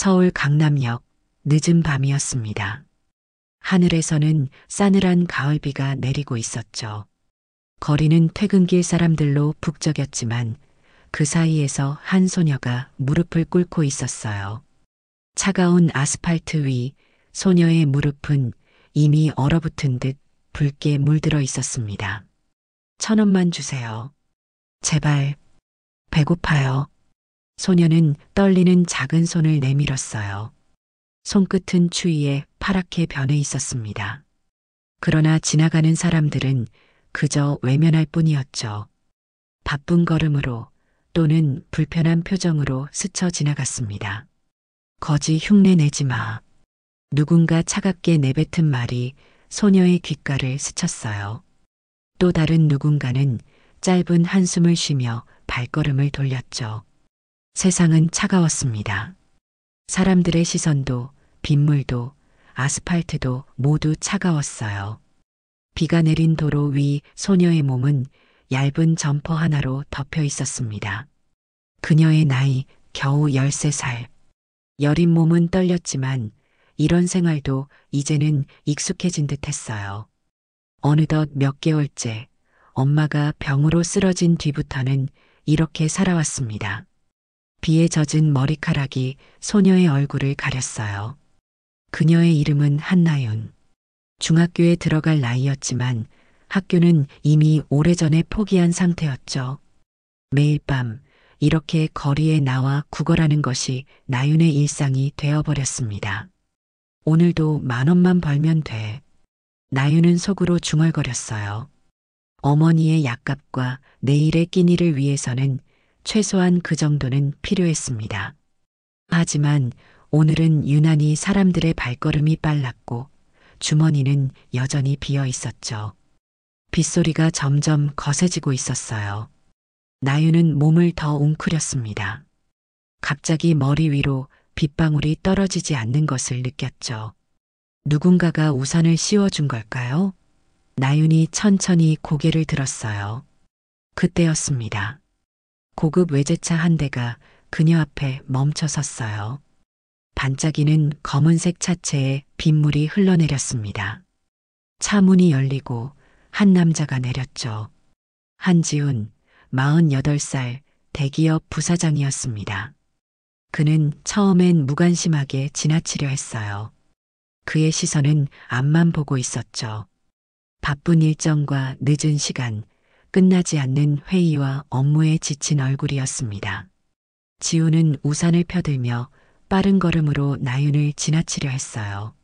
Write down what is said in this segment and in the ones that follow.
서울 강남역 늦은 밤이었습니다. 하늘에서는 싸늘한 가을비가 내리고 있었죠. 거리는 퇴근길 사람들로 북적였지만 그 사이에서 한 소녀가 무릎을 꿇고 있었어요. 차가운 아스팔트 위 소녀의 무릎은 이미 얼어붙은 듯 붉게 물들어 있었습니다. 1,000원만 주세요. 제발, 배고파요. 소녀는 떨리는 작은 손을 내밀었어요. 손끝은 추위에 파랗게 변해 있었습니다. 그러나 지나가는 사람들은 그저 외면할 뿐이었죠. 바쁜 걸음으로 또는 불편한 표정으로 스쳐 지나갔습니다. 거지 흉내 내지 마. 누군가 차갑게 내뱉은 말이 소녀의 귓가를 스쳤어요. 또 다른 누군가는 짧은 한숨을 쉬며 발걸음을 돌렸죠. 세상은 차가웠습니다. 사람들의 시선도 빗물도 아스팔트도 모두 차가웠어요. 비가 내린 도로 위 소녀의 몸은 얇은 점퍼 하나로 덮여 있었습니다. 그녀의 나이 겨우 13살. 여린 몸은 떨렸지만 이런 생활도 이제는 익숙해진 듯 했어요. 어느덧 몇 개월째 엄마가 병으로 쓰러진 뒤부터는 이렇게 살아왔습니다. 비에 젖은 머리카락이 소녀의 얼굴을 가렸어요. 그녀의 이름은 한나윤. 중학교에 들어갈 나이였지만 학교는 이미 오래전에 포기한 상태였죠. 매일 밤 이렇게 거리에 나와 구걸하는 것이 나윤의 일상이 되어버렸습니다. 오늘도 10,000원만 벌면 돼. 나윤은 속으로 중얼거렸어요. 어머니의 약값과 내일의 끼니를 위해서는 최소한 그 정도는 필요했습니다. 하지만 오늘은 유난히 사람들의 발걸음이 빨랐고 주머니는 여전히 비어 있었죠. 빗소리가 점점 거세지고 있었어요. 나윤은 몸을 더 웅크렸습니다. 갑자기 머리 위로 빗방울이 떨어지지 않는 것을 느꼈죠. 누군가가 우산을 씌워준 걸까요? 나윤이 천천히 고개를 들었어요. 그때였습니다. 고급 외제차 한 대가 그녀 앞에 멈춰 섰어요. 반짝이는 검은색 차체에 빗물이 흘러내렸습니다. 차 문이 열리고 한 남자가 내렸죠. 한지훈, 48살 대기업 부사장이었습니다. 그는 처음엔 무관심하게 지나치려 했어요. 그의 시선은 앞만 보고 있었죠. 바쁜 일정과 늦은 시간, 끝나지 않는 회의와 업무에 지친 얼굴이었습니다. 지우는 우산을 펴들며 빠른 걸음으로 나윤을 지나치려 했어요.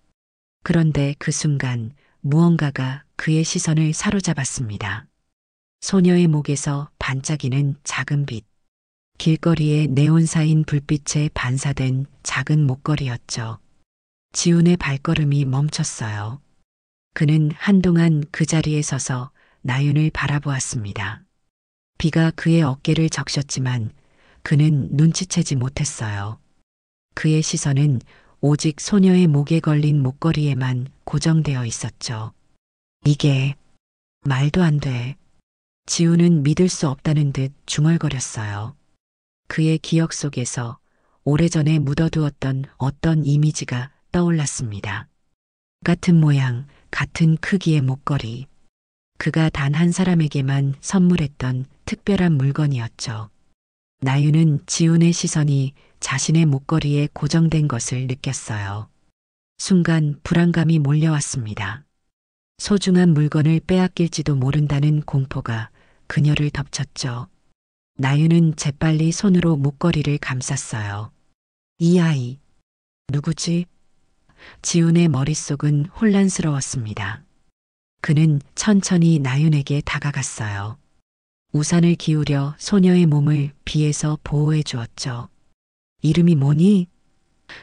그런데 그 순간 무언가가 그의 시선을 사로잡았습니다. 소녀의 목에서 반짝이는 작은 빛. 길거리에 네온사인 불빛에 반사된 작은 목걸이였죠. 지훈의 발걸음이 멈췄어요. 그는 한동안 그 자리에 서서 나윤을 바라보았습니다. 비가 그의 어깨를 적셨지만 그는 눈치채지 못했어요. 그의 시선은 오직 소녀의 목에 걸린 목걸이에만 고정되어 있었죠. 이게 말도 안 돼. 지우는 믿을 수 없다는 듯 중얼거렸어요. 그의 기억 속에서 오래전에 묻어두었던 어떤 이미지가 떠올랐습니다. 같은 모양, 같은 크기의 목걸이. 그가 단 한 사람에게만 선물했던 특별한 물건이었죠. 나윤은 지훈의 시선이 자신의 목걸이에 고정된 것을 느꼈어요. 순간 불안감이 몰려왔습니다. 소중한 물건을 빼앗길지도 모른다는 공포가 그녀를 덮쳤죠. 나윤은 재빨리 손으로 목걸이를 감쌌어요. 이 아이, 누구지? 지훈의 머릿속은 혼란스러웠습니다. 그는 천천히 나윤에게 다가갔어요. 우산을 기울여 소녀의 몸을 비에서 보호해 주었죠. 이름이 뭐니?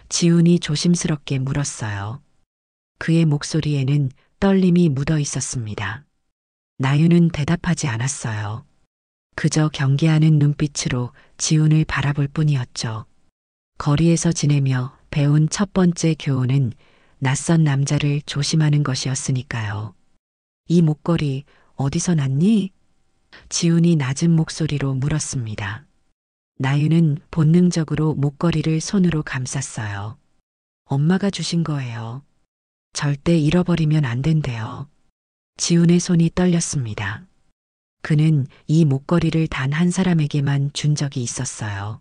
지훈이 조심스럽게 물었어요. 그의 목소리에는 떨림이 묻어 있었습니다. 나윤은 대답하지 않았어요. 그저 경계하는 눈빛으로 지훈을 바라볼 뿐이었죠. 거리에서 지내며 배운 첫 번째 교훈은 낯선 남자를 조심하는 것이었으니까요. 이 목걸이 어디서 났니? 지훈이 낮은 목소리로 물었습니다. 나윤은 본능적으로 목걸이를 손으로 감쌌어요. 엄마가 주신 거예요. 절대 잃어버리면 안 된대요. 지훈의 손이 떨렸습니다. 그는 이 목걸이를 단 한 사람에게만 준 적이 있었어요.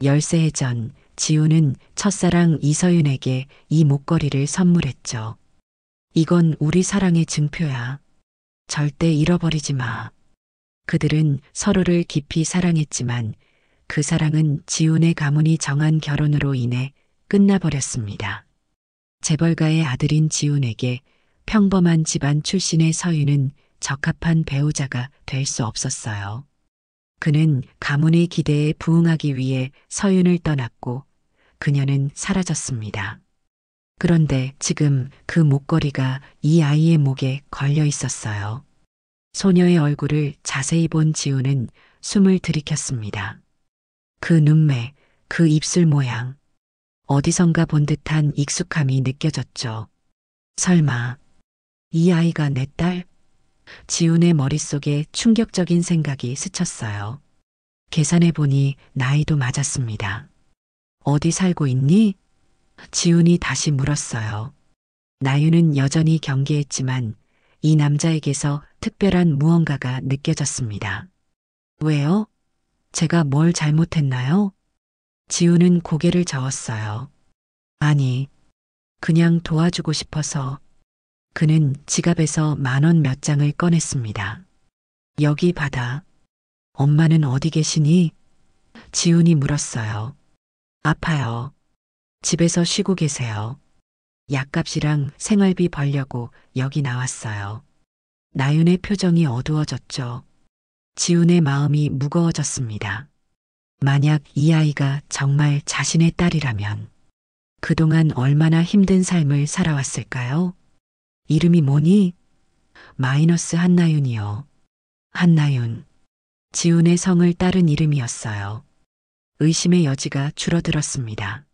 13해 전 지훈은 첫사랑 이서윤에게 이 목걸이를 선물했죠. 이건 우리 사랑의 증표야. 절대 잃어버리지 마. 그들은 서로를 깊이 사랑했지만 그 사랑은 지훈의 가문이 정한 결혼으로 인해 끝나버렸습니다. 재벌가의 아들인 지훈에게 평범한 집안 출신의 서윤은 적합한 배우자가 될 수 없었어요. 그는 가문의 기대에 부응하기 위해 서윤을 떠났고 그녀는 사라졌습니다. 그런데 지금 그 목걸이가 이 아이의 목에 걸려 있었어요. 소녀의 얼굴을 자세히 본 지훈은 숨을 들이켰습니다. 그 눈매, 그 입술 모양, 어디선가 본 듯한 익숙함이 느껴졌죠. 설마 이 아이가 내 딸? 지훈의 머릿속에 충격적인 생각이 스쳤어요. 계산해 보니 나이도 맞았습니다. 어디 살고 있니? 지훈이 다시 물었어요. 나윤은 여전히 경계했지만 이 남자에게서 특별한 무언가가 느껴졌습니다. 왜요? 제가 뭘 잘못했나요? 지훈은 고개를 저었어요. 아니, 그냥 도와주고 싶어서. 그는 지갑에서 10,000원 몇 장을 꺼냈습니다. 여기 받아. 엄마는 어디 계시니? 지훈이 물었어요. 아파요. 집에서 쉬고 계세요. 약값이랑 생활비 벌려고 여기 나왔어요. 나윤의 표정이 어두워졌죠. 지훈의 마음이 무거워졌습니다. 만약 이 아이가 정말 자신의 딸이라면 그동안 얼마나 힘든 삶을 살아왔을까요? 이름이 뭐니? 마이너스 한나윤이요. 한나윤. 지훈의 성을 따른 이름이었어요. 의심의 여지가 줄어들었습니다.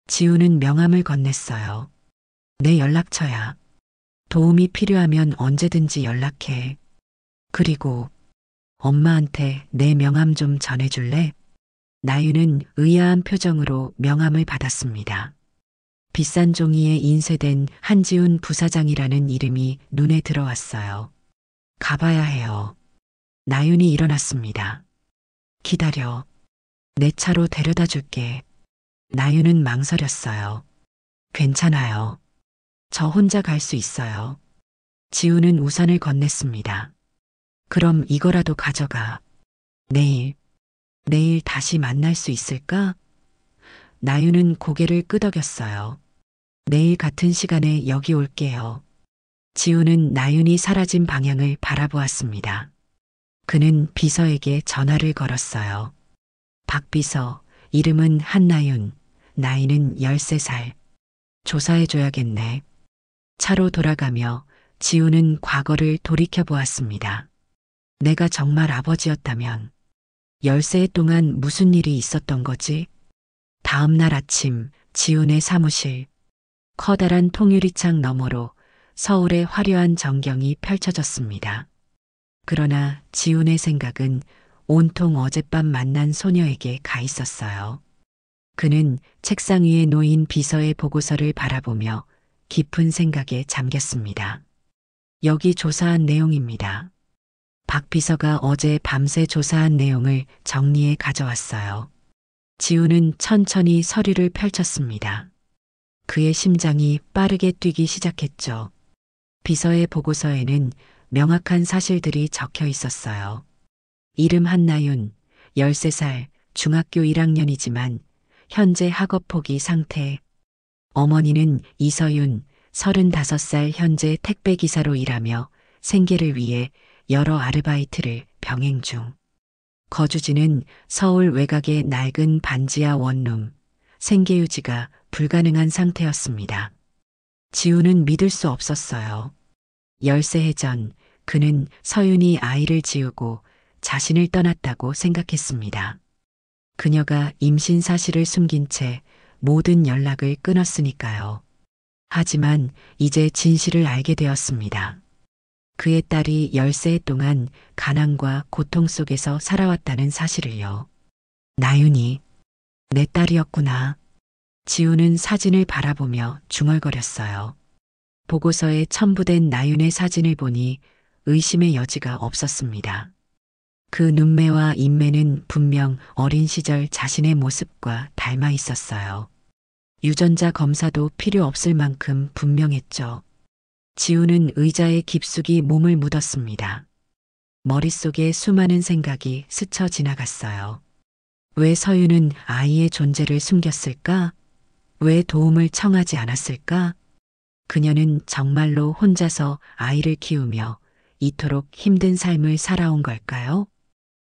지훈은 명함을 건넸어요. 내 연락처야. 도움이 필요하면 언제든지 연락해. 그리고 엄마한테 내 명함 좀 전해줄래? 나윤은 의아한 표정으로 명함을 받았습니다. 비싼 종이에 인쇄된 한지훈 부사장이라는 이름이 눈에 들어왔어요. 가봐야 해요. 나윤이 일어났습니다. 기다려. 내 차로 데려다 줄게. 나윤은 망설였어요. 괜찮아요. 저 혼자 갈 수 있어요. 지훈은 우산을 건넸습니다. 그럼 이거라도 가져가. 내일 다시 만날 수 있을까? 나윤은 고개를 끄덕였어요. 내일 같은 시간에 여기 올게요. 지훈은 나윤이 사라진 방향을 바라보았습니다. 그는 비서에게 전화를 걸었어요. 박 비서, 이름은 한나윤, 나이는 13살. 조사해줘야겠네. 차로 돌아가며 지훈은 과거를 돌이켜보았습니다. 내가 정말 아버지였다면 13해 동안 무슨 일이 있었던 거지? 다음 날 아침 지훈의 사무실. 커다란 통유리창 너머로 서울의 화려한 전경이 펼쳐졌습니다. 그러나 지훈의 생각은 온통 어젯밤 만난 소녀에게 가 있었어요. 그는 책상 위에 놓인 비서의 보고서를 바라보며 깊은 생각에 잠겼습니다. 여기 조사한 내용입니다. 박 비서가 어제 밤새 조사한 내용을 정리해 가져왔어요. 지훈은 천천히 서류를 펼쳤습니다. 그의 심장이 빠르게 뛰기 시작했죠. 비서의 보고서에는 명확한 사실들이 적혀 있었어요. 이름 한나윤, 13살, 중학교 1학년이지만 현재 학업 포기 상태. 어머니는 이서윤, 35살 현재 택배기사로 일하며 생계를 위해 여러 아르바이트를 병행 중. 거주지는 서울 외곽의 낡은 반지하 원룸, 생계 유지가 불가능한 상태였습니다. 지훈은 믿을 수 없었어요. 13해 전 그는 서윤이 아이를 지우고 자신을 떠났다고 생각했습니다. 그녀가 임신 사실을 숨긴 채 모든 연락을 끊었으니까요. 하지만 이제 진실을 알게 되었습니다. 그의 딸이 13해 동안 가난과 고통 속에서 살아왔다는 사실을요. 나윤이 내 딸이었구나. 지우는 사진을 바라보며 중얼거렸어요. 보고서에 첨부된 나윤의 사진을 보니 의심의 여지가 없었습니다. 그 눈매와 인매는 분명 어린 시절 자신의 모습과 닮아 있었어요. 유전자 검사도 필요 없을 만큼 분명했죠. 지우는 의자에 깊숙이 몸을 묻었습니다. 머릿속에 수많은 생각이 스쳐 지나갔어요. 왜 서유는 아이의 존재를 숨겼을까? 왜 도움을 청하지 않았을까? 그녀는 정말로 혼자서 아이를 키우며 이토록 힘든 삶을 살아온 걸까요?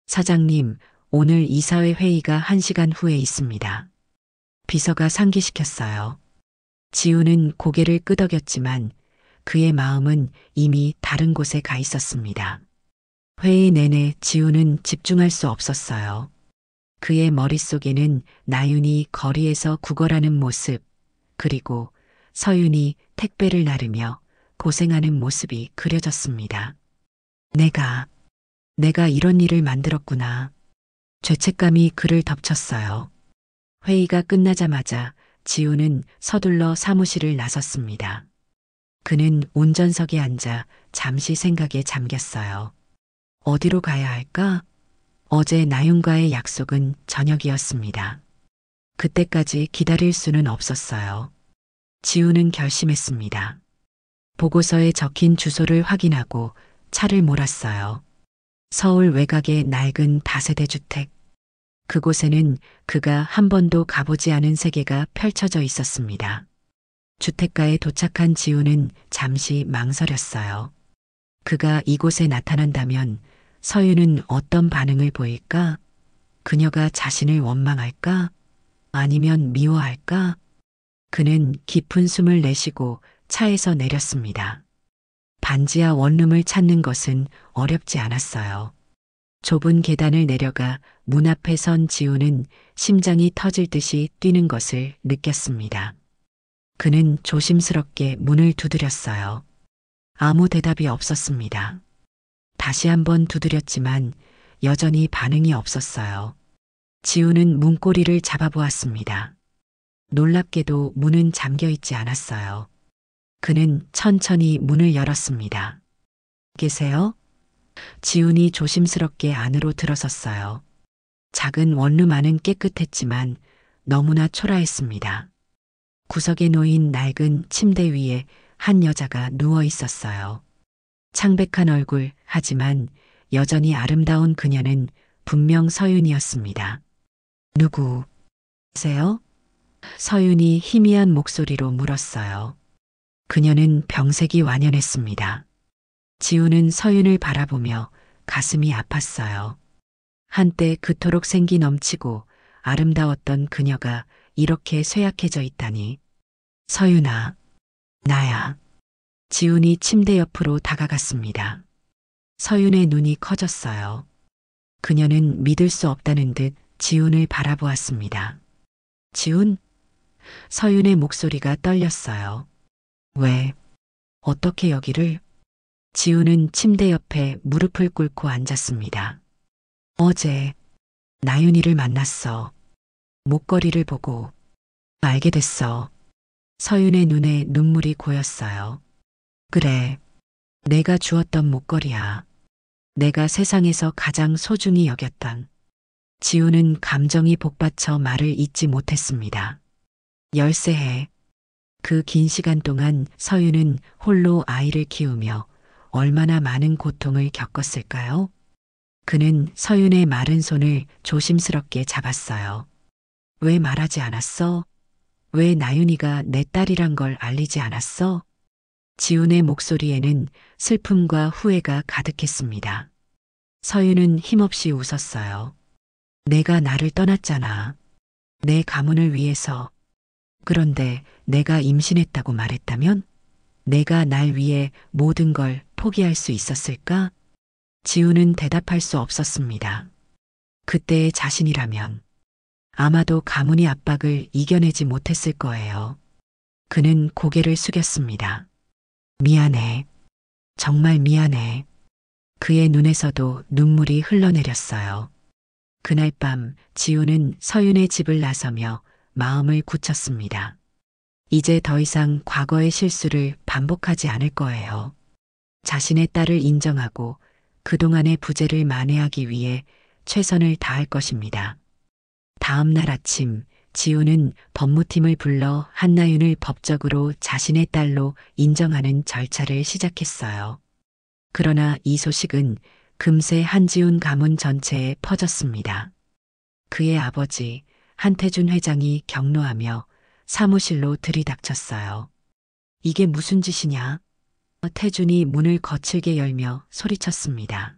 사장님, 오늘 이사회 회의가 1시간 후에 있습니다. 비서가 상기시켰어요. 지우는 고개를 끄덕였지만 그의 마음은 이미 다른 곳에 가 있었습니다. 회의 내내 지우는 집중할 수 없었어요. 그의 머릿속에는 나윤이 거리에서 구걸하는 모습, 그리고 서윤이 택배를 나르며 고생하는 모습이 그려졌습니다. 내가 이런 일을 만들었구나. 죄책감이 그를 덮쳤어요. 회의가 끝나자마자 지우는 서둘러 사무실을 나섰습니다. 그는 운전석에 앉아 잠시 생각에 잠겼어요. 어디로 가야 할까? 어제 나윤과의 약속은 저녁이었습니다. 그때까지 기다릴 수는 없었어요. 지우는 결심했습니다. 보고서에 적힌 주소를 확인하고 차를 몰았어요. 서울 외곽의 낡은 다세대 주택. 그곳에는 그가 한 번도 가보지 않은 세계가 펼쳐져 있었습니다. 주택가에 도착한 지우는 잠시 망설였어요. 그가 이곳에 나타난다면 서유는 어떤 반응을 보일까? 그녀가 자신을 원망할까? 아니면 미워할까? 그는 깊은 숨을 내쉬고 차에서 내렸습니다. 반지하 원룸을 찾는 것은 어렵지 않았어요. 좁은 계단을 내려가 문 앞에 선 지우는 심장이 터질 듯이 뛰는 것을 느꼈습니다. 그는 조심스럽게 문을 두드렸어요. 아무 대답이 없었습니다. 다시 한번 두드렸지만 여전히 반응이 없었어요. 지우는 문고리를 잡아보았습니다. 놀랍게도 문은 잠겨 있지 않았어요. 그는 천천히 문을 열었습니다. 계세요? 지훈이 조심스럽게 안으로 들어섰어요. 작은 원룸 안은 깨끗했지만 너무나 초라했습니다. 구석에 놓인 낡은 침대 위에 한 여자가 누워 있었어요. 창백한 얼굴, 하지만 여전히 아름다운 그녀는 분명 서윤이었습니다. 누구세요? 서윤이 희미한 목소리로 물었어요. 그녀는 병색이 완연했습니다. 지우는 서윤을 바라보며 가슴이 아팠어요. 한때 그토록 생기 넘치고 아름다웠던 그녀가 이렇게 쇠약해져 있다니. 서윤아, 나야. 지훈이 침대 옆으로 다가갔습니다. 서윤의 눈이 커졌어요. 그녀는 믿을 수 없다는 듯 지훈을 바라보았습니다. 지훈? 서윤의 목소리가 떨렸어요. 왜? 어떻게 여기를? 지훈은 침대 옆에 무릎을 꿇고 앉았습니다. 어제 나윤이를 만났어. 목걸이를 보고 알게 됐어. 서윤의 눈에 눈물이 고였어요. 그래, 내가 주었던 목걸이야. 내가 세상에서 가장 소중히 여겼던. 지우는 감정이 복받쳐 말을 잇지 못했습니다. 13해. 그 긴 시간 동안 서윤은 홀로 아이를 키우며 얼마나 많은 고통을 겪었을까요? 그는 서윤의 마른 손을 조심스럽게 잡았어요. 왜 말하지 않았어? 왜 나윤이가 내 딸이란 걸 알리지 않았어? 지훈의 목소리에는 슬픔과 후회가 가득했습니다. 서윤은 힘없이 웃었어요. 내가 나를 떠났잖아. 내 가문을 위해서. 그런데 내가 임신했다고 말했다면? 내가 날 위해 모든 걸 포기할 수 있었을까? 지훈은 대답할 수 없었습니다. 그때의 자신이라면 아마도 가문의 압박을 이겨내지 못했을 거예요. 그는 고개를 숙였습니다. 미안해. 정말 미안해. 그의 눈에서도 눈물이 흘러내렸어요. 그날 밤 지우는 서윤의 집을 나서며 마음을 굳혔습니다. 이제 더 이상 과거의 실수를 반복하지 않을 거예요. 자신의 딸을 인정하고 그동안의 부재를 만회하기 위해 최선을 다할 것입니다. 다음 날 아침 지우는 법무팀을 불러 한나윤을 법적으로 자신의 딸로 인정하는 절차를 시작했어요. 그러나 이 소식은 금세 한지훈 가문 전체에 퍼졌습니다. 그의 아버지 한태준 회장이 격노하며 사무실로 들이닥쳤어요. 이게 무슨 짓이냐? 태준이 문을 거칠게 열며 소리쳤습니다.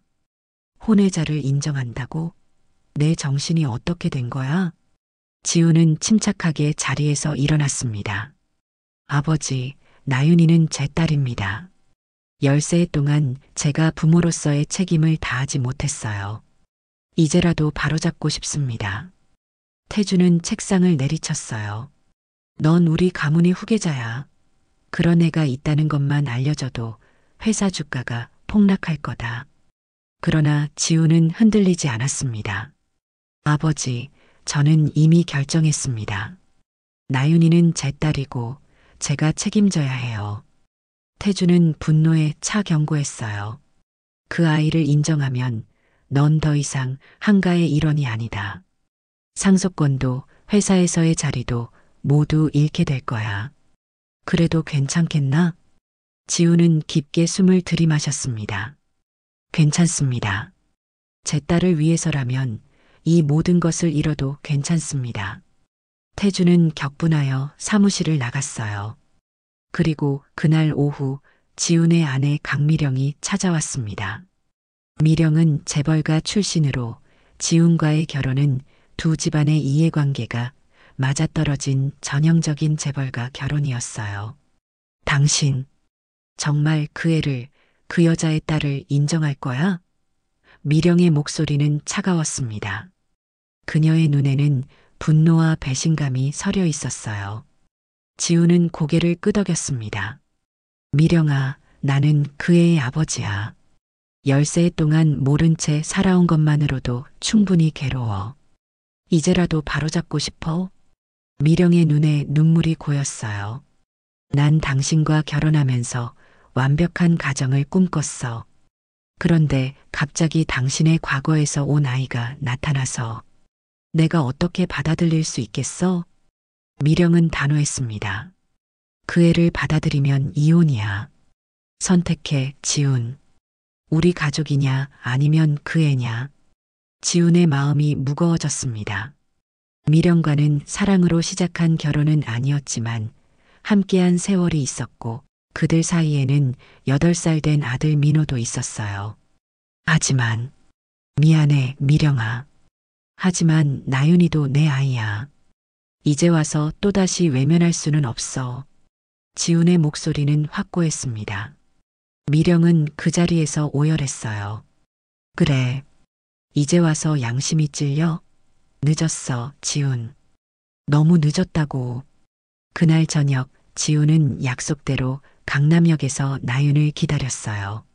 혼외자를 인정한다고? 내 정신이 어떻게 된 거야? 지우는 침착하게 자리에서 일어났습니다. 아버지, 나윤이는 제 딸입니다. 10세 동안 제가 부모로서의 책임을 다하지 못했어요. 이제라도 바로잡고 싶습니다. 태주는 책상을 내리쳤어요. 넌 우리 가문의 후계자야. 그런 애가 있다는 것만 알려줘도 회사 주가가 폭락할 거다. 그러나 지우는 흔들리지 않았습니다. 아버지, 저는 이미 결정했습니다. 나윤이는 제 딸이고 제가 책임져야 해요. 태주는 분노에 차 경고했어요. 그 아이를 인정하면 넌 더 이상 한가의 일원이 아니다. 상속권도 회사에서의 자리도 모두 잃게 될 거야. 그래도 괜찮겠나? 지우는 깊게 숨을 들이마셨습니다. 괜찮습니다. 제 딸을 위해서라면 이 모든 것을 잃어도 괜찮습니다. 태주는 격분하여 사무실을 나갔어요. 그리고 그날 오후 지훈의 아내 강미령이 찾아왔습니다. 미령은 재벌가 출신으로 지훈과의 결혼은 두 집안의 이해관계가 맞아떨어진 전형적인 재벌가 결혼이었어요. 당신, 정말 그 애를, 그 여자의 딸을 인정할 거야? 미령의 목소리는 차가웠습니다. 그녀의 눈에는 분노와 배신감이 서려 있었어요. 지우는 고개를 끄덕였습니다. 미령아, 나는 그 애의 아버지야. 10세 동안 모른 채 살아온 것만으로도 충분히 괴로워. 이제라도 바로잡고 싶어? 미령의 눈에 눈물이 고였어요. 난 당신과 결혼하면서 완벽한 가정을 꿈꿨어. 그런데 갑자기 당신의 과거에서 온 아이가 나타나서 내가 어떻게 받아들일 수 있겠어? 미령은 단호했습니다. 그 애를 받아들이면 이혼이야. 선택해, 지훈. 우리 가족이냐 아니면 그 애냐. 지훈의 마음이 무거워졌습니다. 미령과는 사랑으로 시작한 결혼은 아니었지만 함께한 세월이 있었고 그들 사이에는 8살 된 아들 민호도 있었어요. 하지만 미안해, 미령아. 하지만 나윤이도 내 아이야. 이제 와서 또다시 외면할 수는 없어. 지훈의 목소리는 확고했습니다. 미령은 그 자리에서 오열했어요. 그래. 이제 와서 양심이 찔려? 늦었어, 지훈. 너무 늦었다고. 그날 저녁 지훈은 약속대로 강남역에서 나윤을 기다렸어요.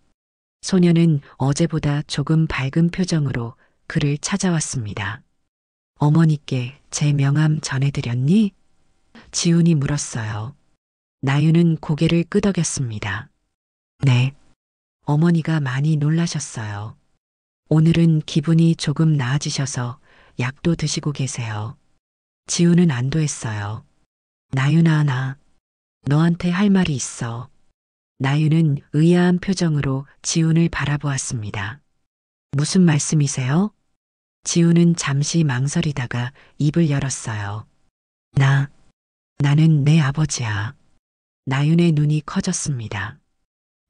소녀는 어제보다 조금 밝은 표정으로 그를 찾아왔습니다. 어머니께 제 명함 전해드렸니? 지훈이 물었어요. 나윤은 고개를 끄덕였습니다. 네. 어머니가 많이 놀라셨어요. 오늘은 기분이 조금 나아지셔서 약도 드시고 계세요. 지훈은 안도했어요. 나윤아, 나 너한테 할 말이 있어. 나윤은 의아한 표정으로 지훈을 바라보았습니다. 무슨 말씀이세요? 지훈은 잠시 망설이다가 입을 열었어요. 나는 내 아버지야. 나윤의 눈이 커졌습니다.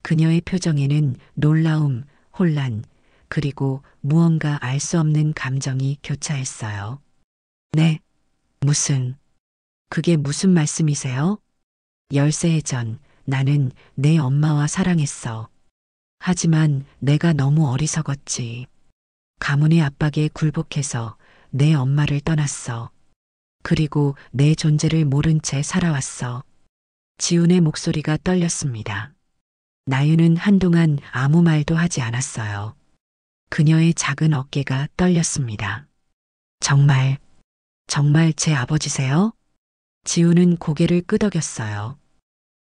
그녀의 표정에는 놀라움, 혼란, 그리고 무언가 알 수 없는 감정이 교차했어요. 네, 그게 무슨 말씀이세요? 10세 전 나는 내 엄마와 사랑했어. 하지만 내가 너무 어리석었지. 가문의 압박에 굴복해서 내 엄마를 떠났어. 그리고 내 존재를 모른 채 살아왔어. 지훈의 목소리가 떨렸습니다. 나윤은 한동안 아무 말도 하지 않았어요. 그녀의 작은 어깨가 떨렸습니다. 정말, 정말 제 아버지세요? 지우는 고개를 끄덕였어요.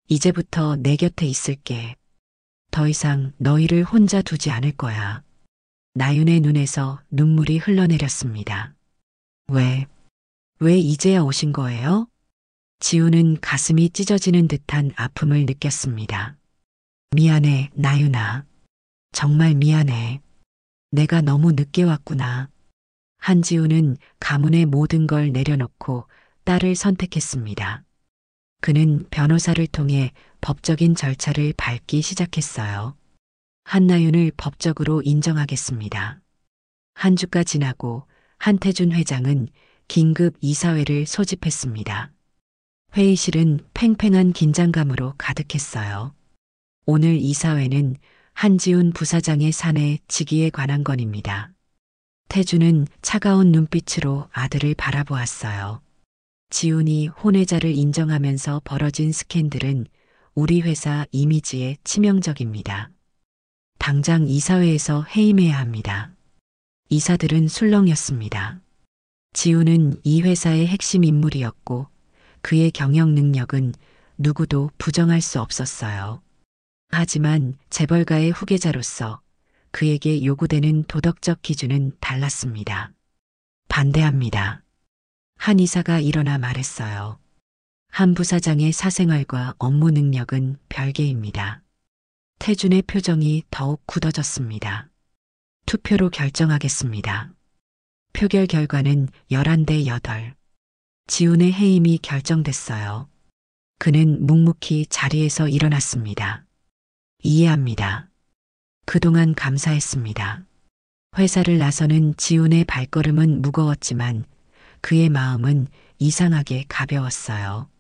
이제부터 내 곁에 있을게. 더 이상 너희를 혼자 두지 않을 거야. 나윤의 눈에서 눈물이 흘러내렸습니다. 왜, 왜 이제야 오신 거예요? 지우는 가슴이 찢어지는 듯한 아픔을 느꼈습니다. 미안해, 나윤아. 정말 미안해. 내가 너무 늦게 왔구나. 한지우는 가문의 모든 걸 내려놓고 딸을 선택했습니다. 그는 변호사를 통해 법적인 절차를 밟기 시작했어요. 한나윤을 법적으로 인정하겠습니다. 한 주가 지나고 한태준 회장은 긴급 이사회를 소집했습니다. 회의실은 팽팽한 긴장감으로 가득했어요. 오늘 이사회는 한지훈 부사장의 사내 직위에 관한 건입니다. 태주는 차가운 눈빛으로 아들을 바라보았어요. 지훈이 혼외자를 인정하면서 벌어진 스캔들은 우리 회사 이미지에 치명적입니다. 당장 이사회에서 해임해야 합니다. 이사들은 술렁였습니다. 지훈은 이 회사의 핵심 인물이었고 그의 경영 능력은 누구도 부정할 수 없었어요. 하지만 재벌가의 후계자로서 그에게 요구되는 도덕적 기준은 달랐습니다. 반대합니다. 한 이사가 일어나 말했어요. 한 부사장의 사생활과 업무 능력은 별개입니다. 태준의 표정이 더욱 굳어졌습니다. 투표로 결정하겠습니다. 표결 결과는 11대 8. 지훈의 해임이 결정됐어요. 그는 묵묵히 자리에서 일어났습니다. 이해합니다. 그동안 감사했습니다. 회사를 나서는 지훈의 발걸음은 무거웠지만 그의 마음은 이상하게 가벼웠어요.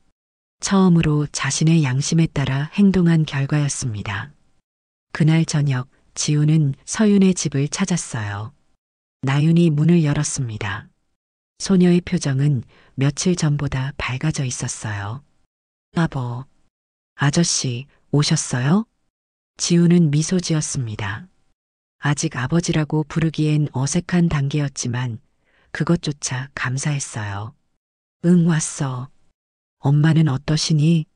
처음으로 자신의 양심에 따라 행동한 결과였습니다. 그날 저녁 지훈은 서윤의 집을 찾았어요. 나윤이 문을 열었습니다. 소녀의 표정은 며칠 전보다 밝아져 있었어요. 아저씨, 오셨어요? 지훈은 미소 지었습니다. 아직 아버지라고 부르기엔 어색한 단계였지만 그것조차 감사했어요. 응, 왔어. 엄마는 어떠시니?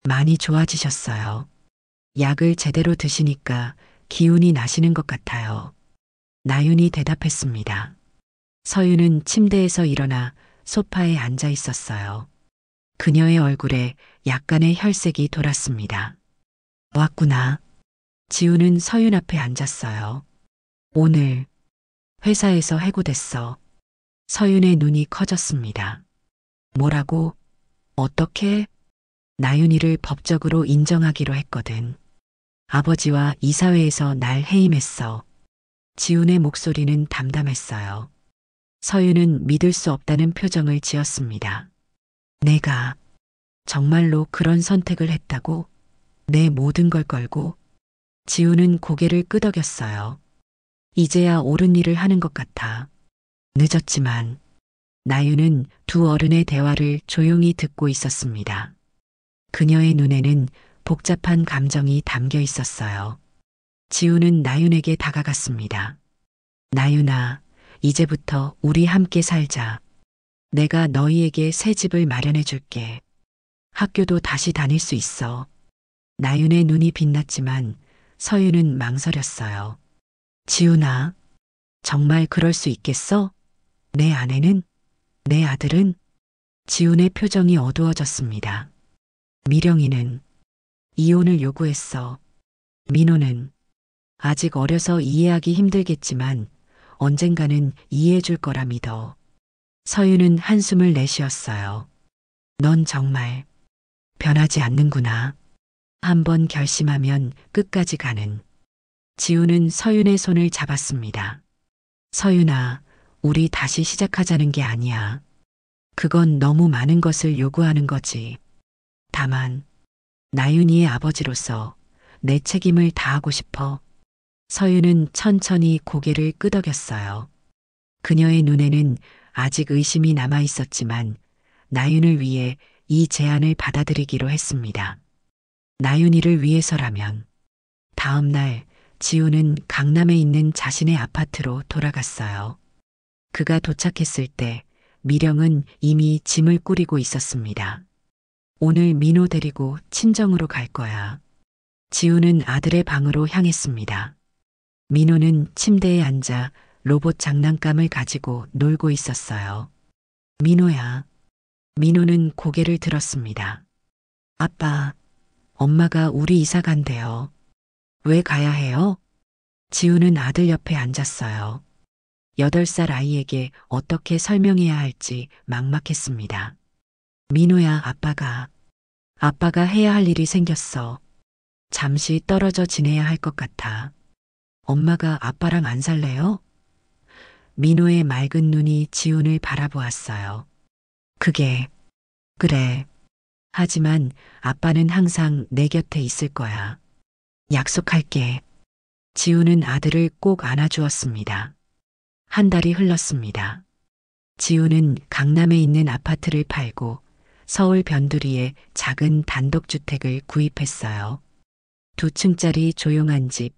많이 좋아지셨어요. 약을 제대로 드시니까 기운이 나시는 것 같아요. 나윤이 대답했습니다. 서윤은 침대에서 일어나 소파에 앉아 있었어요. 그녀의 얼굴에 약간의 혈색이 돌았습니다. 왔구나. 지우는 서윤 앞에 앉았어요. 오늘 회사에서 해고됐어. 서윤의 눈이 커졌습니다. 뭐라고? 어떻게? 나윤이를 법적으로 인정하기로 했거든. 아버지와 이사회에서 날 해임했어. 지훈의 목소리는 담담했어요. 서윤은 믿을 수 없다는 표정을 지었습니다. 내가 정말로 그런 선택을 했다고? 내 모든 걸 걸고? 지훈은 고개를 끄덕였어요. 이제야 옳은 일을 하는 것 같아. 늦었지만 나윤은 두 어른의 대화를 조용히 듣고 있었습니다. 그녀의 눈에는 복잡한 감정이 담겨 있었어요. 지훈은 나윤에게 다가갔습니다. 나윤아, 이제부터 우리 함께 살자. 내가 너희에게 새 집을 마련해 줄게. 학교도 다시 다닐 수 있어. 나윤의 눈이 빛났지만 서윤은 망설였어요. 지훈아, 정말 그럴 수 있겠어? 내 아내는? 내 아들은? 지훈의 표정이 어두워졌습니다. 미령이는 이혼을 요구했어. 민호는 아직 어려서 이해하기 힘들겠지만 언젠가는 이해해 줄 거라 믿어. 서윤은 한숨을 내쉬었어요. 넌 정말 변하지 않는구나. 한번 결심하면 끝까지 가는. 지우는 서윤의 손을 잡았습니다. 서윤아, 우리 다시 시작하자는 게 아니야. 그건 너무 많은 것을 요구하는 거지. 다만, 나윤이의 아버지로서 내 책임을 다하고 싶어. 서윤은 천천히 고개를 끄덕였어요. 그녀의 눈에는 아직 의심이 남아 있었지만 나윤을 위해 이 제안을 받아들이기로 했습니다. 나윤이를 위해서라면. 다음 날 지우는 강남에 있는 자신의 아파트로 돌아갔어요. 그가 도착했을 때 미령은 이미 짐을 꾸리고 있었습니다. 오늘 민호 데리고 친정으로 갈 거야. 지우는 아들의 방으로 향했습니다. 민호는 침대에 앉아 로봇 장난감을 가지고 놀고 있었어요. 민호야. 민호는 고개를 들었습니다. 아빠, 엄마가 우리 이사 간대요. 왜 가야 해요? 지우는 아들 옆에 앉았어요. 8살 아이에게 어떻게 설명해야 할지 막막했습니다. 민호야, 아빠가 해야 할 일이 생겼어. 잠시 떨어져 지내야 할 것 같아. 엄마가 아빠랑 안 살래요? 민호의 맑은 눈이 지훈을 바라보았어요. 그래. 하지만 아빠는 항상 내 곁에 있을 거야. 약속할게. 지훈은 아들을 꼭 안아주었습니다. 한 달이 흘렀습니다. 지훈은 강남에 있는 아파트를 팔고 서울 변두리에 작은 단독주택을 구입했어요. 2층짜리 조용한 집,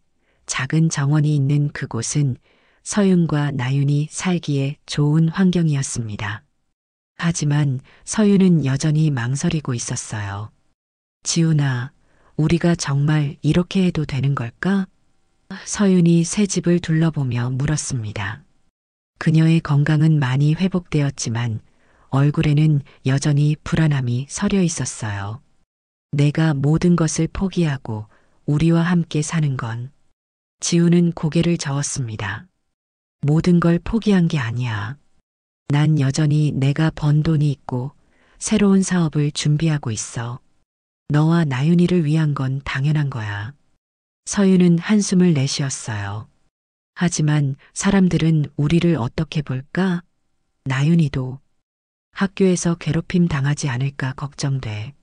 작은 정원이 있는 그곳은 서윤과 나윤이 살기에 좋은 환경이었습니다. 하지만 서윤은 여전히 망설이고 있었어요. 지훈아, 우리가 정말 이렇게 해도 되는 걸까? 서윤이 새 집을 둘러보며 물었습니다. 그녀의 건강은 많이 회복되었지만 얼굴에는 여전히 불안함이 서려 있었어요. 내가 모든 것을 포기하고 우리와 함께 사는 건. 지우는 고개를 저었습니다. 모든 걸 포기한 게 아니야. 난 여전히 내가 번 돈이 있고 새로운 사업을 준비하고 있어. 너와 나윤이를 위한 건 당연한 거야. 서윤은 한숨을 내쉬었어요. 하지만 사람들은 우리를 어떻게 볼까? 나윤이도 학교에서 괴롭힘 당하지 않을까 걱정돼.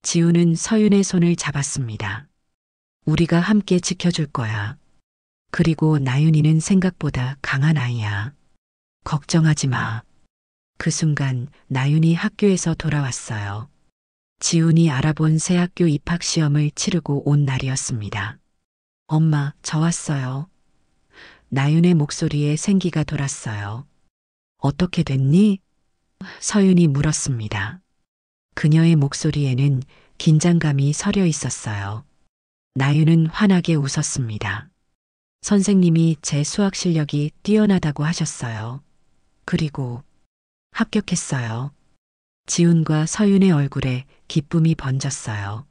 지우는 서윤의 손을 잡았습니다. 우리가 함께 지켜줄 거야. 그리고 나윤이는 생각보다 강한 아이야. 걱정하지 마. 그 순간 나윤이 학교에서 돌아왔어요. 지훈이 알아본 새 학교 입학 시험을 치르고 온 날이었습니다. 엄마, 저 왔어요. 나윤의 목소리에 생기가 돌았어요. 어떻게 됐니? 서윤이 물었습니다. 그녀의 목소리에는 긴장감이 서려 있었어요. 나윤은 환하게 웃었습니다. 선생님이 제 수학 실력이 뛰어나다고 하셨어요. 그리고 합격했어요. 지훈과 서윤의 얼굴에 기쁨이 번졌어요.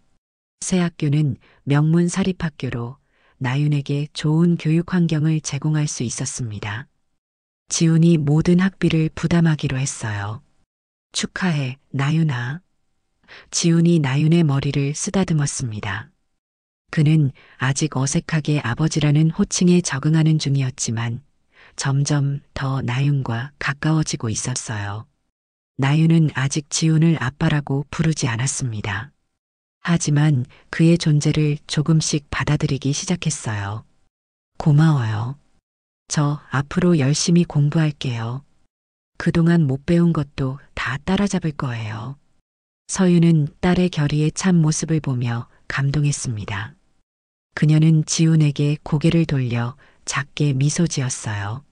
새 학교는 명문 사립학교로 나윤에게 좋은 교육 환경을 제공할 수 있었습니다. 지훈이 모든 학비를 부담하기로 했어요. 축하해, 나윤아. 지훈이 나윤의 머리를 쓰다듬었습니다. 그는 아직 어색하게 아버지라는 호칭에 적응하는 중이었지만 점점 더 나윤과 가까워지고 있었어요. 나윤은 아직 지훈을 아빠라고 부르지 않았습니다. 하지만 그의 존재를 조금씩 받아들이기 시작했어요. 고마워요. 저 앞으로 열심히 공부할게요. 그동안 못 배운 것도 다 따라잡을 거예요. 서윤은 딸의 결의에 찬 모습을 보며 감동했습니다. 그녀는 지훈에게 고개를 돌려 작게 미소 지었어요.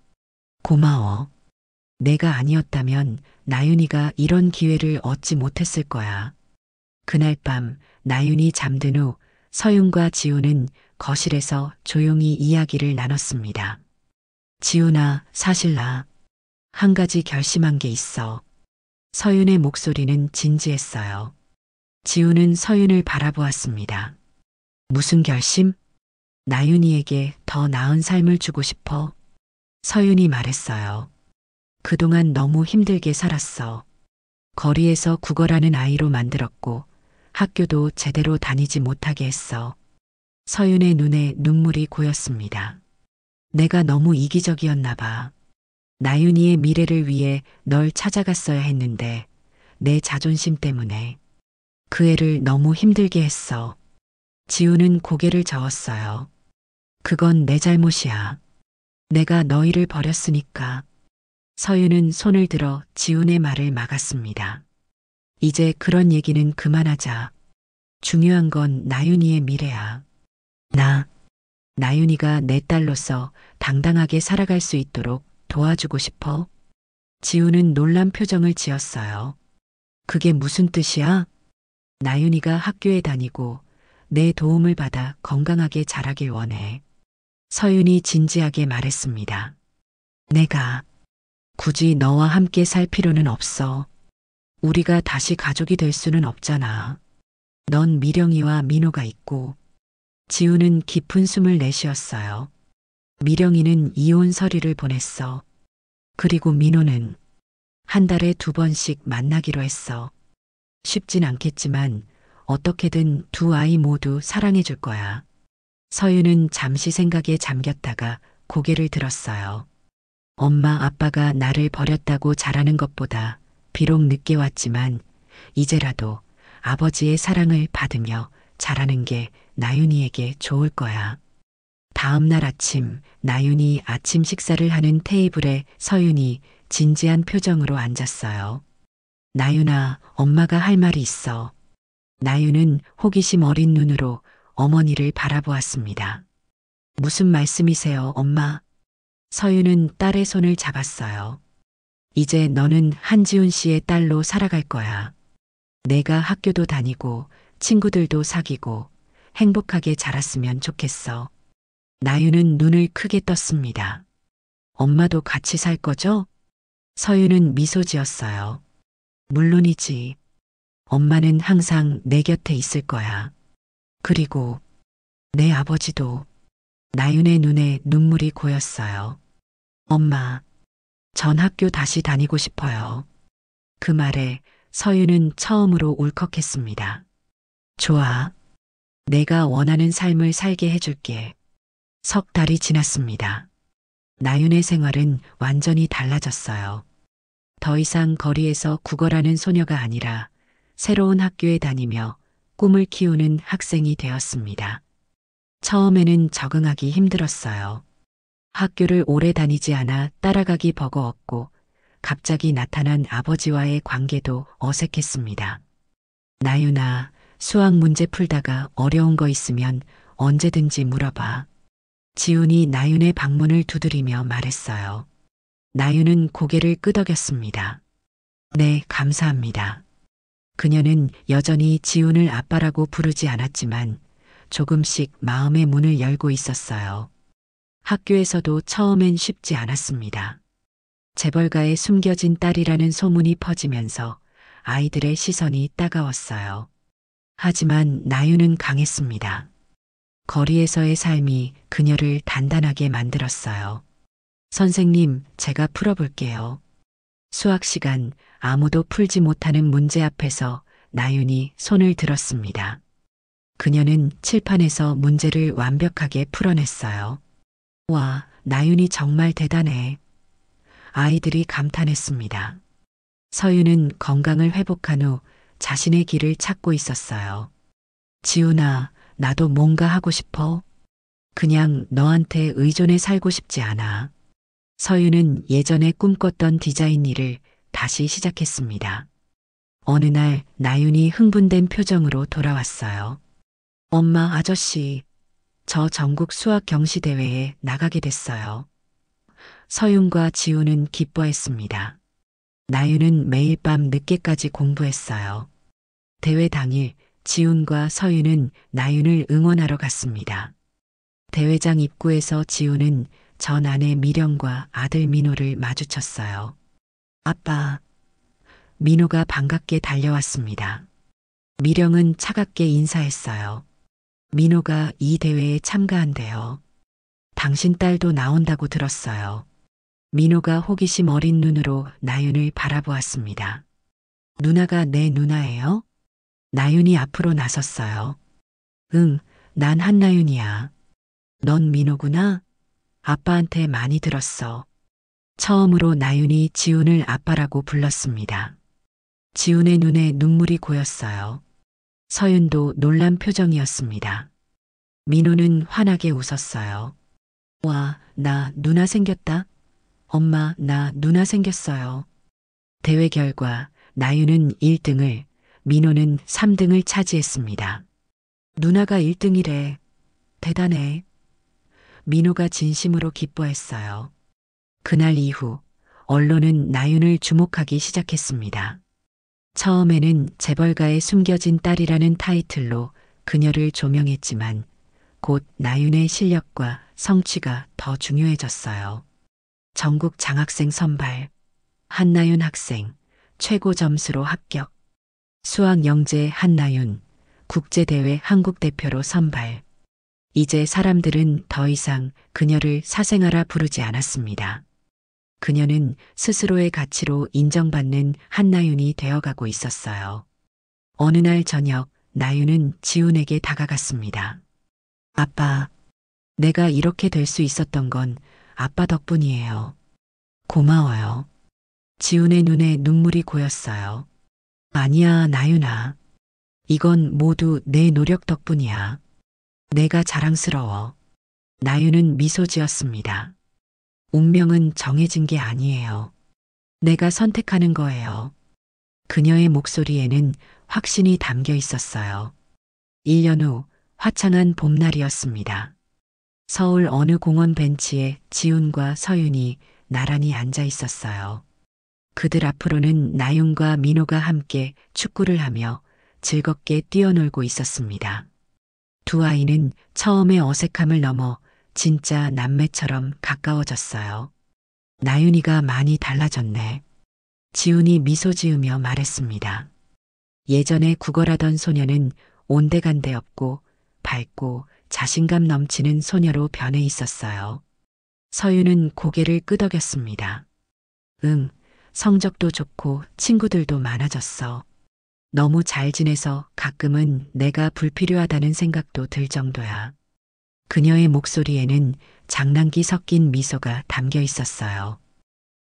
고마워. 내가 아니었다면 나윤이가 이런 기회를 얻지 못했을 거야. 그날 밤 나윤이 잠든 후 서윤과 지훈은 거실에서 조용히 이야기를 나눴습니다. 지훈아, 사실 나 한 가지 결심한 게 있어. 서윤의 목소리는 진지했어요. 지훈은 서윤을 바라보았습니다. 무슨 결심? 나윤이에게 더 나은 삶을 주고 싶어. 서윤이 말했어요. 그동안 너무 힘들게 살았어. 거리에서 구걸하는 아이로 만들었고 학교도 제대로 다니지 못하게 했어. 서윤의 눈에 눈물이 고였습니다. 내가 너무 이기적이었나 봐. 나윤이의 미래를 위해 널 찾아갔어야 했는데 내 자존심 때문에 그 애를 너무 힘들게 했어. 지우는 고개를 저었어요. 그건 내 잘못이야. 내가 너희를 버렸으니까. 서윤은 손을 들어 지훈의 말을 막았습니다. 이제 그런 얘기는 그만하자. 중요한 건 나윤이의 미래야. 나윤이가 내 딸로서 당당하게 살아갈 수 있도록 도와주고 싶어. 지우는 놀란 표정을 지었어요. 그게 무슨 뜻이야? 나윤이가 학교에 다니고 내 도움을 받아 건강하게 자라길 원해. 서윤이 진지하게 말했습니다. 내가 굳이 너와 함께 살 필요는 없어. 우리가 다시 가족이 될 수는 없잖아. 넌 미령이와 민호가 있고. 지우는 깊은 숨을 내쉬었어요. 미령이는 이혼 서류를 보냈어. 그리고 민호는 한 달에 2번씩 만나기로 했어. 쉽진 않겠지만 어떻게든 두 아이 모두 사랑해 줄 거야. 서유는 잠시 생각에 잠겼다가 고개를 들었어요. 엄마 아빠가 나를 버렸다고 잘하는 것보다 비록 늦게 왔지만 이제라도 아버지의 사랑을 받으며 자라는 게 나윤이에게 좋을 거야. 다음 날 아침 나윤이 아침 식사를 하는 테이블에 서윤이 진지한 표정으로 앉았어요. 나윤아, 엄마가 할 말이 있어. 나윤은 호기심 어린 눈으로 어머니를 바라보았습니다. 무슨 말씀이세요, 엄마? 서윤은 딸의 손을 잡았어요. 이제 너는 한지훈 씨의 딸로 살아갈 거야. 내가 학교도 다니고 친구들도 사귀고 행복하게 자랐으면 좋겠어. 나윤은 눈을 크게 떴습니다. 엄마도 같이 살 거죠? 서윤은 미소 지었어요. 물론이지. 엄마는 항상 내 곁에 있을 거야. 그리고 내 아버지도. 나윤의 눈에 눈물이 고였어요. 엄마, 전 학교 다시 다니고 싶어요. 그 말에 서윤은 처음으로 울컥했습니다. 좋아. 내가 원하는 삶을 살게 해줄게. 석 달이 지났습니다. 나윤의 생활은 완전히 달라졌어요. 더 이상 거리에서 구걸하는 소녀가 아니라 새로운 학교에 다니며 꿈을 키우는 학생이 되었습니다. 처음에는 적응하기 힘들었어요. 학교를 오래 다니지 않아 따라가기 버거웠고 갑자기 나타난 아버지와의 관계도 어색했습니다. 나윤아, 수학 문제 풀다가 어려운 거 있으면 언제든지 물어봐. 지훈이 나윤의 방문을 두드리며 말했어요. 나윤은 고개를 끄덕였습니다. 네, 감사합니다. 그녀는 여전히 지훈을 아빠라고 부르지 않았지만 조금씩 마음의 문을 열고 있었어요. 학교에서도 처음엔 쉽지 않았습니다. 재벌가에 숨겨진 딸이라는 소문이 퍼지면서 아이들의 시선이 따가웠어요. 하지만 나윤은 강했습니다. 거리에서의 삶이 그녀를 단단하게 만들었어요. 선생님, 제가 풀어볼게요. 수학 시간 아무도 풀지 못하는 문제 앞에서 나윤이 손을 들었습니다. 그녀는 칠판에서 문제를 완벽하게 풀어냈어요. 와, 나윤이 정말 대단해. 아이들이 감탄했습니다. 서윤은 건강을 회복한 후 자신의 길을 찾고 있었어요. 지훈아, 나도 뭔가 하고 싶어. 그냥 너한테 의존해 살고 싶지 않아. 서윤은 예전에 꿈꿨던 디자인 일을 다시 시작했습니다. 어느 날 나윤이 흥분된 표정으로 돌아왔어요. 엄마, 아저씨, 저 전국 수학 경시 대회에 나가게 됐어요. 서윤과 지우는 기뻐했습니다. 나윤은 매일 밤 늦게까지 공부했어요. 대회 당일 지훈과 서윤은 나윤을 응원하러 갔습니다. 대회장 입구에서 지훈은 전 아내 미령과 아들 민호를 마주쳤어요. 아빠. 민호가 반갑게 달려왔습니다. 미령은 차갑게 인사했어요. 민호가 이 대회에 참가한대요. 당신 딸도 나온다고 들었어요. 민호가 호기심 어린 눈으로 나윤을 바라보았습니다. 누나가 내 누나예요? 나윤이 앞으로 나섰어요. 응, 난 한나윤이야. 넌 민호구나? 아빠한테 많이 들었어. 처음으로 나윤이 지훈을 아빠라고 불렀습니다. 지훈의 눈에 눈물이 고였어요. 서윤도 놀란 표정이었습니다. 민호는 환하게 웃었어요. 와, 나 누나 생겼다. 엄마, 나 누나 생겼어요. 대회 결과 나윤은 1등을, 민호는 3등을 차지했습니다. 누나가 1등이래. 대단해. 민호가 진심으로 기뻐했어요. 그날 이후 언론은 나윤을 주목하기 시작했습니다. 처음에는 재벌가의 숨겨진 딸이라는 타이틀로 그녀를 조명했지만 곧 나윤의 실력과 성취가 더 중요해졌어요. 전국 장학생 선발, 한나윤 학생, 최고 점수로 합격, 수학 영재 한나윤, 국제대회 한국대표로 선발. 이제 사람들은 더 이상 그녀를 사생아라 부르지 않았습니다. 그녀는 스스로의 가치로 인정받는 한나윤이 되어가고 있었어요. 어느 날 저녁 나윤은 지훈에게 다가갔습니다. 아빠, 내가 이렇게 될 수 있었던 건 아빠 덕분이에요. 고마워요. 지훈의 눈에 눈물이 고였어요. 아니야, 나윤아. 이건 모두 내 노력 덕분이야. 내가 자랑스러워. 나윤은 미소 지었습니다. 운명은 정해진 게 아니에요. 내가 선택하는 거예요. 그녀의 목소리에는 확신이 담겨 있었어요. 1년 후 화창한 봄날이었습니다. 서울 어느 공원 벤치에 지훈과 서윤이 나란히 앉아 있었어요. 그들 앞으로는 나윤과 민호가 함께 축구를 하며 즐겁게 뛰어놀고 있었습니다. 두 아이는 처음의 어색함을 넘어 진짜 남매처럼 가까워졌어요. 나윤이가 많이 달라졌네. 지훈이 미소 지으며 말했습니다. 예전에 구걸하던 소녀는 온데간데 없고 밝고 자신감 넘치는 소녀로 변해 있었어요. 서윤은 고개를 끄덕였습니다. 응, 성적도 좋고 친구들도 많아졌어. 너무 잘 지내서 가끔은 내가 불필요하다는 생각도 들 정도야. 그녀의 목소리에는 장난기 섞인 미소가 담겨 있었어요.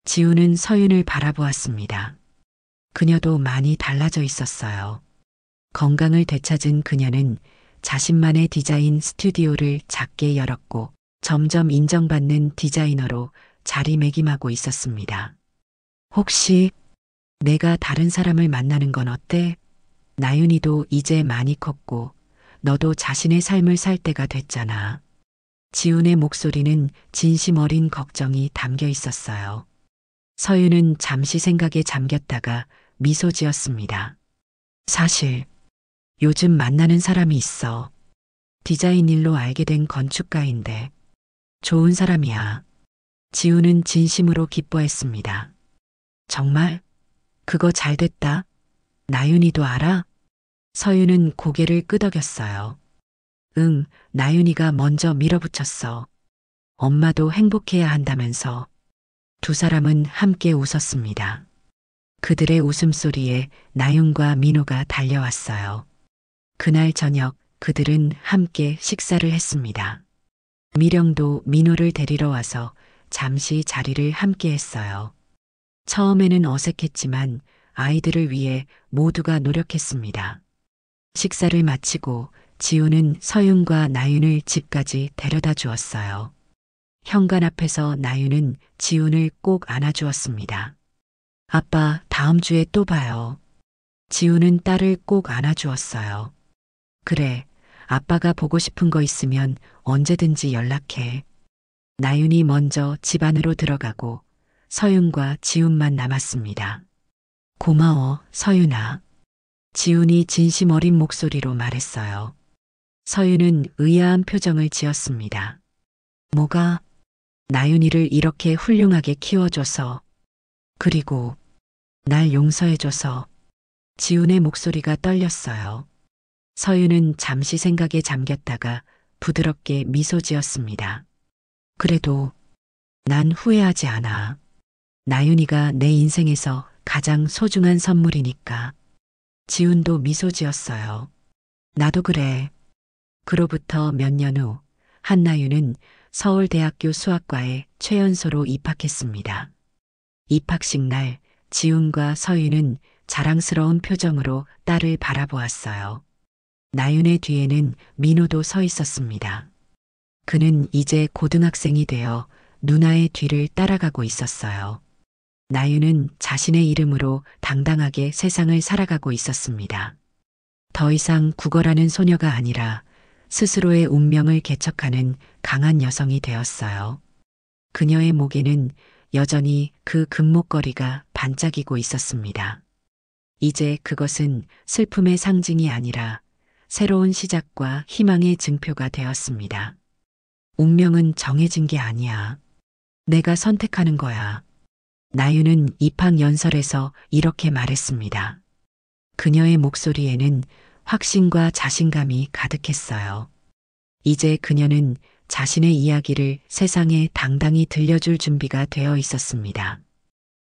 지훈은 서윤을 바라보았습니다. 그녀도 많이 달라져 있었어요. 건강을 되찾은 그녀는 자신만의 디자인 스튜디오를 작게 열었고 점점 인정받는 디자이너로 자리매김하고 있었습니다. 혹시 내가 다른 사람을 만나는 건 어때? 나윤이도 이제 많이 컸고 너도 자신의 삶을 살 때가 됐잖아. 지훈의 목소리는 진심 어린 걱정이 담겨 있었어요. 서윤은 잠시 생각에 잠겼다가 미소 지었습니다. 사실 요즘 만나는 사람이 있어. 디자인 일로 알게 된 건축가인데 좋은 사람이야. 지훈은 진심으로 기뻐했습니다. 정말? 그거 잘 됐다. 나윤이도 알아? 서윤은 고개를 끄덕였어요. 응, 나윤이가 먼저 밀어붙였어. 엄마도 행복해야 한다면서. 두 사람은 함께 웃었습니다. 그들의 웃음소리에 나윤과 민호가 달려왔어요. 그날 저녁 그들은 함께 식사를 했습니다. 미령도 민호를 데리러 와서 잠시 자리를 함께 했어요. 처음에는 어색했지만 아이들을 위해 모두가 노력했습니다. 식사를 마치고 지훈은 서윤과 나윤을 집까지 데려다 주었어요. 현관 앞에서 나윤은 지훈을 꼭 안아주었습니다. 아빠, 다음 주에 또 봐요. 지훈은 딸을 꼭 안아주었어요. 그래, 아빠가 보고 싶은 거 있으면 언제든지 연락해. 나윤이 먼저 집 안으로 들어가고 서윤과 지훈만 남았습니다. 고마워, 서윤아. 지훈이 진심 어린 목소리로 말했어요. 서윤은 의아한 표정을 지었습니다. 뭐가? 나윤이를 이렇게 훌륭하게 키워줘서, 그리고 날 용서해줘서. 지훈의 목소리가 떨렸어요. 서윤은 잠시 생각에 잠겼다가 부드럽게 미소 지었습니다. 그래도 난 후회하지 않아. 나윤이가 내 인생에서 가장 소중한 선물이니까. 지훈도 미소 지었어요. 나도 그래. 그로부터 몇 년 후 한나윤은 서울대학교 수학과에 최연소로 입학했습니다. 입학식 날 지훈과 서윤은 자랑스러운 표정으로 딸을 바라보았어요. 나윤의 뒤에는 민호도 서 있었습니다. 그는 이제 고등학생이 되어 누나의 뒤를 따라가고 있었어요. 나윤은 자신의 이름으로 당당하게 세상을 살아가고 있었습니다. 더 이상 구걸하는 소녀가 아니라 스스로의 운명을 개척하는 강한 여성이 되었어요. 그녀의 목에는 여전히 그 금목걸이가 반짝이고 있었습니다. 이제 그것은 슬픔의 상징이 아니라 새로운 시작과 희망의 증표가 되었습니다. 운명은 정해진 게 아니야. 내가 선택하는 거야. 나유는 입학연설에서 이렇게 말했습니다. 그녀의 목소리에는 확신과 자신감이 가득했어요. 이제 그녀는 자신의 이야기를 세상에 당당히 들려줄 준비가 되어 있었습니다.